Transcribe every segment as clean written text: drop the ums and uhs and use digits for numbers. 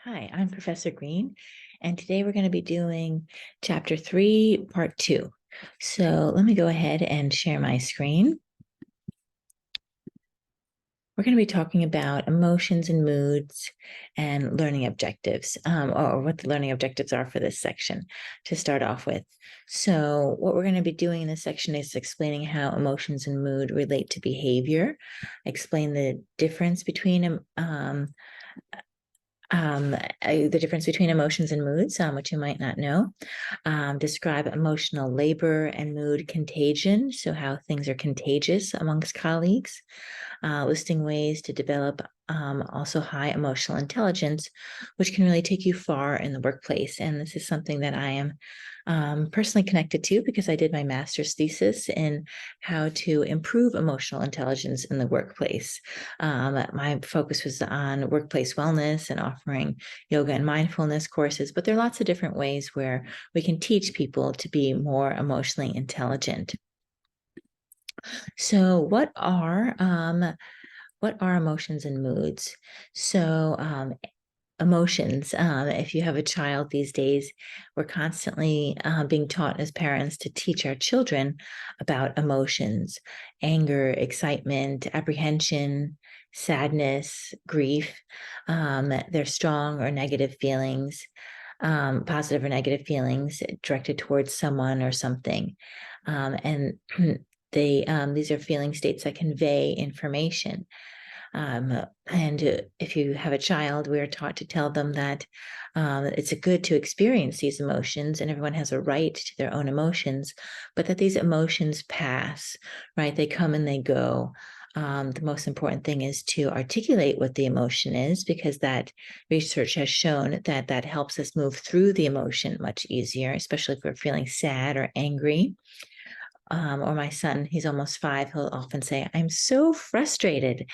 Hi, I'm Professor Green, and today we're going to be doing Chapter 3, Part 2. So let me go ahead and share my screen. We're going to be talking about emotions and moods and learning objectives, or what the learning objectives are for this section to start off with. So what we're going to be doing in this section is explaining how emotions and mood relate to behavior, explain the difference between the difference between emotions and moods, which you might not know. Describe emotional labor and mood contagion, so how things are contagious amongst colleagues. Listing ways to develop also high emotional intelligence, which can really take you far in the workplace. And this is something that I am personally connected to because I did my master's thesis in how to improve emotional intelligence in the workplace. My focus was on workplace wellness and offering yoga and mindfulness courses, but there are lots of different ways where we can teach people to be more emotionally intelligent. So what are emotions and moods? So emotions. If you have a child these days, we're constantly being taught as parents to teach our children about emotions, anger, excitement, apprehension, sadness, grief. They're strong or negative feelings, positive or negative feelings directed towards someone or something. And these are feeling states that convey information. And if you have a child, we are taught to tell them that it's good to experience these emotions, and everyone has a right to their own emotions, but that these emotions pass, right? They come and they go. The most important thing is to articulate what the emotion is, because that research has shown that that helps us move through the emotion much easier, especially if we're feeling sad or angry. Or my son, he's almost 5, he'll often say, "I'm so frustrated."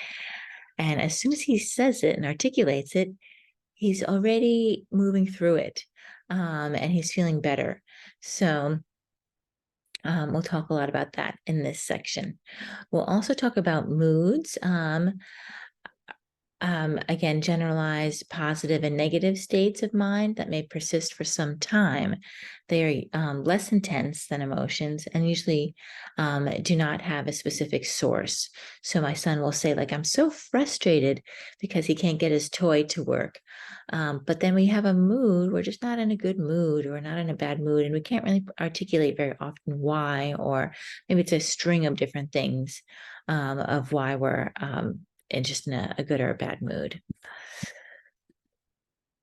And as soon as he says it and articulates it, he's already moving through it, and he's feeling better. So we'll talk a lot about that in this section. We'll also talk about moods. Again, generalized positive and negative states of mind that may persist for some time. They are less intense than emotions and usually do not have a specific source. So my son will say, like, "I'm so frustrated because he can't get his toy to work." But then we have a mood, we're just not in a good mood or not in a bad mood, and we can't really articulate very often why, or maybe it's a string of different things of why we're and just in a good or a bad mood.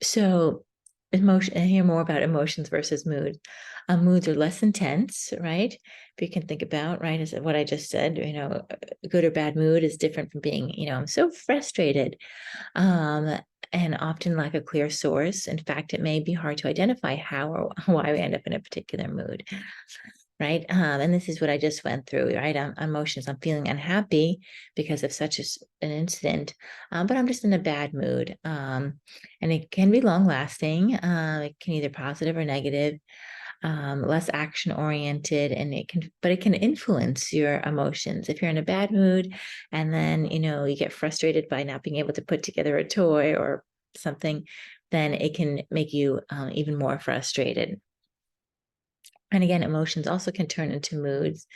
So emotion, and hear more about emotions versus mood. Moods are less intense, right? If you can think about, right, is what I just said, a good or bad mood is different from being, I'm so frustrated, and often lack a clear source. In fact, it may be hard to identify how or why we end up in a particular mood. Right. And this is what I just went through, right? Emotions. I'm feeling unhappy because of such an incident, but I'm just in a bad mood. And it can be long lasting. It can either positive or negative, less action oriented, and but it can influence your emotions. If you're in a bad mood and then, you get frustrated by not being able to put together a toy or something, then it can make you even more frustrated. And again, emotions also can turn into moods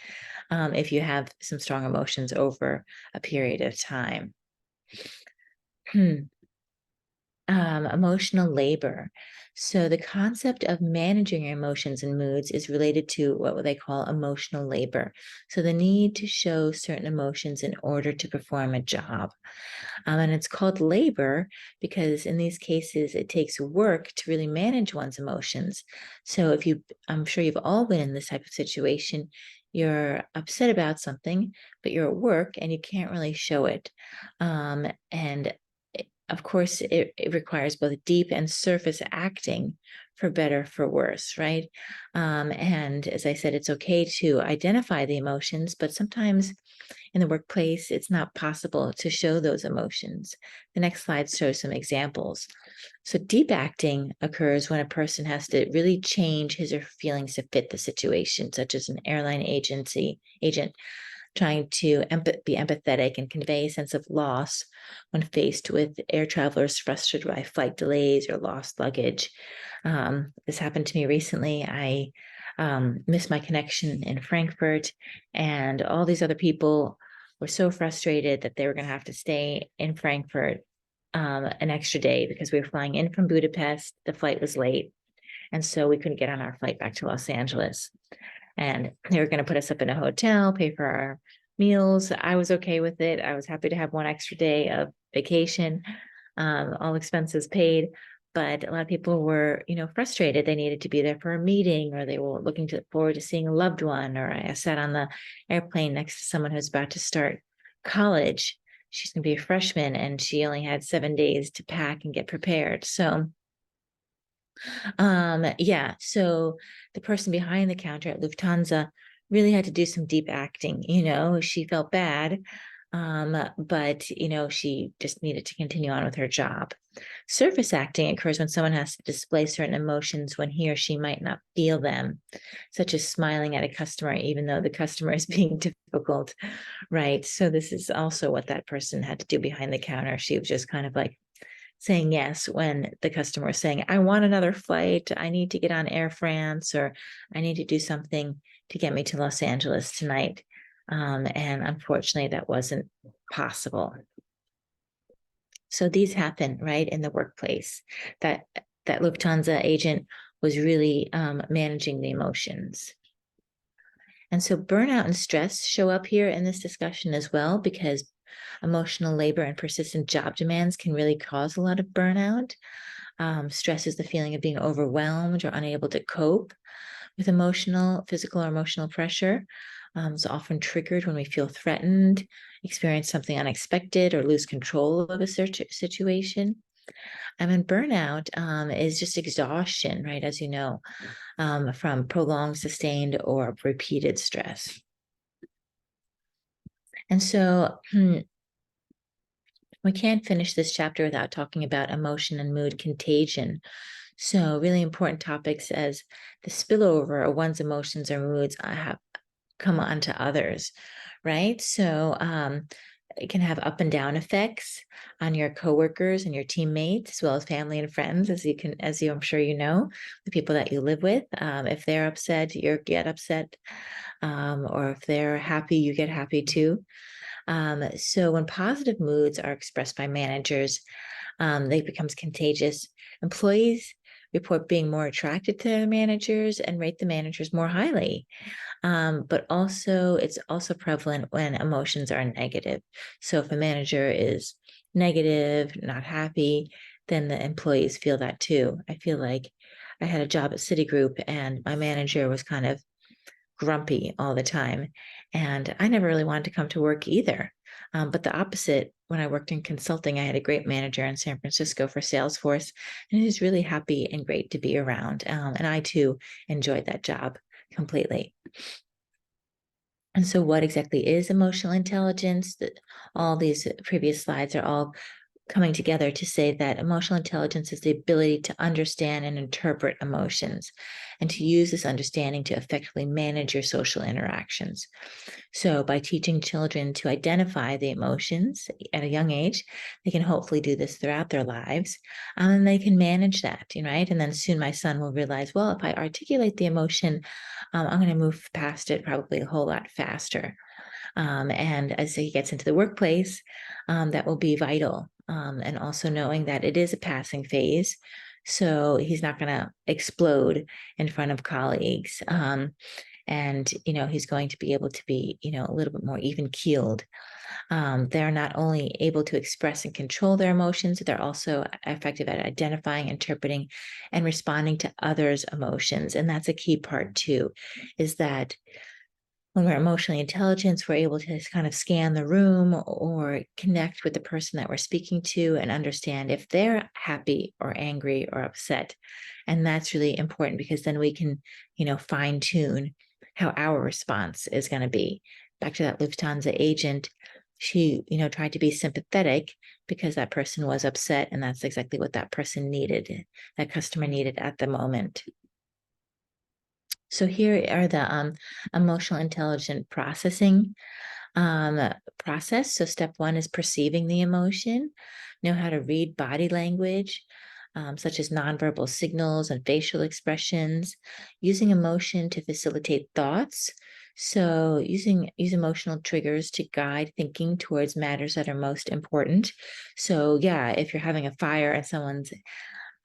if you have some strong emotions over a period of time. Emotional labor. So the concept of managing your emotions and moods is related to what they call emotional labor. So the need to show certain emotions in order to perform a job. And it's called labor because in these cases, it takes work to really manage one's emotions. So I'm sure you've all been in this type of situation. You're upset about something, but you're at work and you can't really show it. And of course, it requires both deep and surface acting for better, for worse, right? And as I said, it's okay to identify the emotions, but sometimes in the workplace, it's not possible to show those emotions. The next slide shows some examples. So deep acting occurs when a person has to really change his or her feelings to fit the situation, such as an airline agent trying to be empathetic and convey a sense of loss when faced with air travelers frustrated by flight delays or lost luggage. This happened to me recently. I missed my connection in Frankfurt, and all these other people were so frustrated that they were going to have to stay in Frankfurt an extra day because we were flying in from Budapest. The flight was late, and so we couldn't get on our flight back to Los Angeles. And they were going to put us up in a hotel, pay for our meals. I was okay with it. I was happy to have one extra day of vacation, all expenses paid. But a lot of people were, frustrated. They needed to be there for a meeting, or they were looking forward to seeing a loved one. Or I sat on the airplane next to someone who's about to start college. She's going to be a freshman, and she only had 7 days to pack and get prepared. So yeah, so the person behind the counter at Lufthansa really had to do some deep acting. She felt bad, but she just needed to continue on with her job. Surface acting occurs when someone has to display certain emotions when he or she might not feel them, such as smiling at a customer even though the customer is being difficult, right? So this is also what that person had to do behind the counter. She was just kind of like saying yes when the customer was saying, I want another flight, I need to get on Air France, or I need to do something to get me to Los Angeles tonight. And unfortunately, that wasn't possible. So these happen, right, in the workplace. That Lufthansa agent was really managing the emotions. And so burnout and stress show up here in this discussion as well, because emotional labor and persistent job demands can really cause a lot of burnout. Stress is the feeling of being overwhelmed or unable to cope with physical or emotional pressure. It's often triggered when we feel threatened, experience something unexpected, or lose control of a situation. Burnout is just exhaustion, right? As you know, from prolonged, sustained, or repeated stress. And so we can't finish this chapter without talking about emotion and mood contagion. So really important topics as the spillover of one's emotions or moods have come onto others, right? So it can have up and down effects on your coworkers and your teammates, as well as family and friends, as I'm sure you know, the people that you live with. If they're upset, you get upset, or if they're happy, you get happy too. So when positive moods are expressed by managers, they becomes contagious. Employees report being more attracted to their managers and rate the managers more highly. But it's also prevalent when emotions are negative. So if a manager is negative, not happy, then the employees feel that too. I feel like I had a job at Citigroup and my manager was kind of grumpy all the time. And I never really wanted to come to work either. But the opposite, when I worked in consulting, I had a great manager in San Francisco for Salesforce, and he was really happy and great to be around. And I too enjoyed that job completely. And so what exactly is emotional intelligence? All these previous slides are all coming together to say that emotional intelligence is the ability to understand and interpret emotions and to use this understanding to effectively manage your social interactions. So by teaching children to identify the emotions at a young age, they can hopefully do this throughout their lives, and they can manage that, right? And then soon my son will realize, well, if I articulate the emotion, I'm going to move past it probably a whole lot faster. And as he gets into the workplace, that will be vital. And also knowing that it is a passing phase. So he's not going to explode in front of colleagues. And, he's going to be able to be, a little bit more even keeled. They're not only able to express and control their emotions, they're also effective at identifying, interpreting, and responding to others' emotions. And that's a key part too, is that when we're emotionally intelligent, we're able to kind of scan the room or connect with the person that we're speaking to and understand if they're happy or angry or upset. And that's really important because then we can, fine tune how our response is going to be. Back to that Lufthansa agent, she, tried to be sympathetic because that person was upset, and that's exactly what that person needed, that customer needed at the moment. So here are the emotional intelligent processing process. So step one is perceiving the emotion, know how to read body language, such as nonverbal signals and facial expressions, using emotion to facilitate thoughts. So use emotional triggers to guide thinking towards matters that are most important. So yeah, if you're having a fire and someone's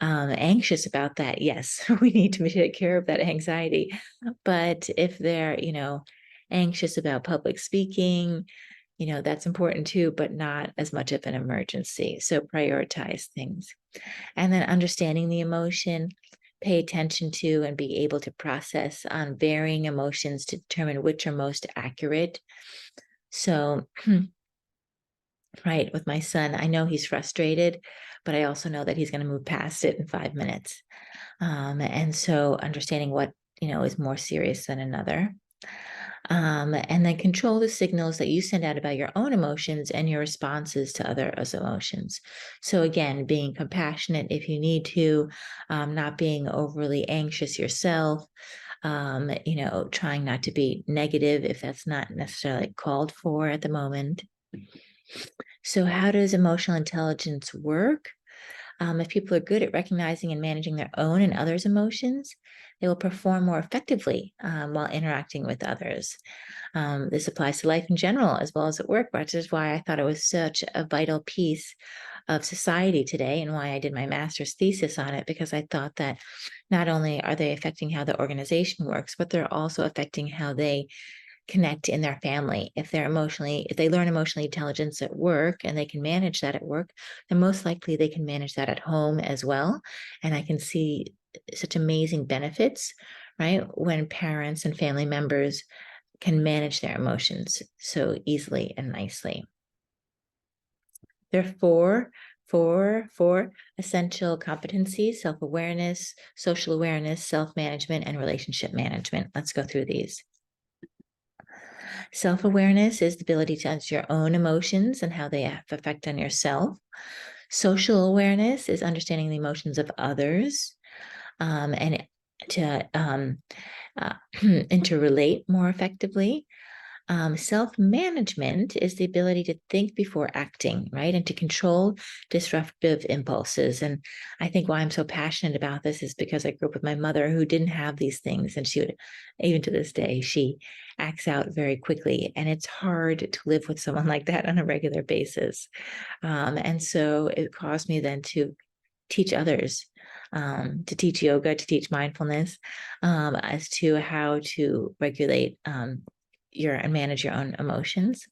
anxious about that, yes, we need to take care of that anxiety. But if they're, anxious about public speaking, that's important too, but not as much of an emergency. So prioritize things. And then understanding the emotion, pay attention to and be able to process on varying emotions to determine which are most accurate. So, right, with my son, I know he's frustrated, but I also know that he's going to move past it in 5 minutes. And so understanding what, is more serious than another. And then control the signals that you send out about your own emotions and your responses to others' emotions. So again, being compassionate if you need to, not being overly anxious yourself, trying not to be negative if that's not necessarily called for at the moment. So how does emotional intelligence work? If people are good at recognizing and managing their own and others' emotions, they will perform more effectively while interacting with others. This applies to life in general as well as at work, which is why I thought it was such a vital piece of society today and why I did my master's thesis on it, because I thought that not only are they affecting how the organization works, but they're also affecting how they connect in their family. If they learn emotional intelligence at work and they can manage that at work, then most likely they can manage that at home as well. And I can see such amazing benefits, right? When parents and family members can manage their emotions so easily and nicely. There are four essential competencies: self-awareness, social awareness, self-management, and relationship management. Let's go through these. Self-awareness is the ability to understand your own emotions and how they have effect on yourself. Social awareness is understanding the emotions of others, and to interrelate more effectively. Self-management is the ability to think before acting, right? And to control disruptive impulses. And I think why I'm so passionate about this is because I grew up with my mother who didn't have these things. And she would, even to this day, she acts out very quickly. And it's hard to live with someone like that on a regular basis. And so it caused me then to teach others, to teach yoga, to teach mindfulness, as to how to regulate and manage your own emotions.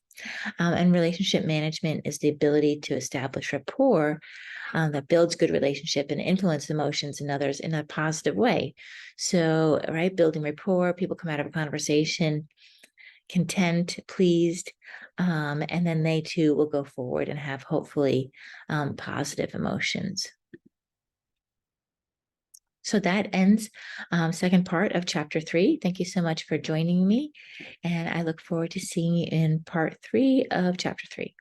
And relationship management is the ability to establish rapport that builds good relationship and influence emotions in others in a positive way. So, right, building rapport, people come out of a conversation content, pleased, and then they too will go forward and have hopefully positive emotions. So that ends second part of chapter 3. Thank you so much for joining me. And I look forward to seeing you in part 3 of chapter 3.